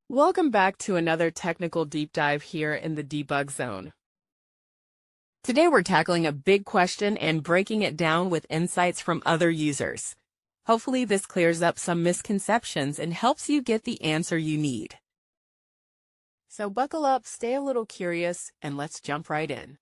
Welcome back to another technical deep dive here in the debug zone. Today we're tackling a big question and breaking it down with insights from other users. Hopefully this clears up some misconceptions and helps you get the answer you need. So buckle up, stay a little curious, and let's jump right in.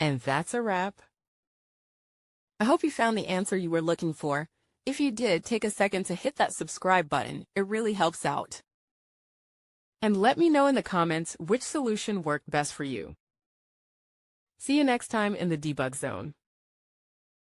And that's a wrap. I hope you found the answer you were looking for. If you did, take a second to hit that subscribe button. It really helps out. And let me know in the comments which solution worked best for you. See you next time in the debug zone.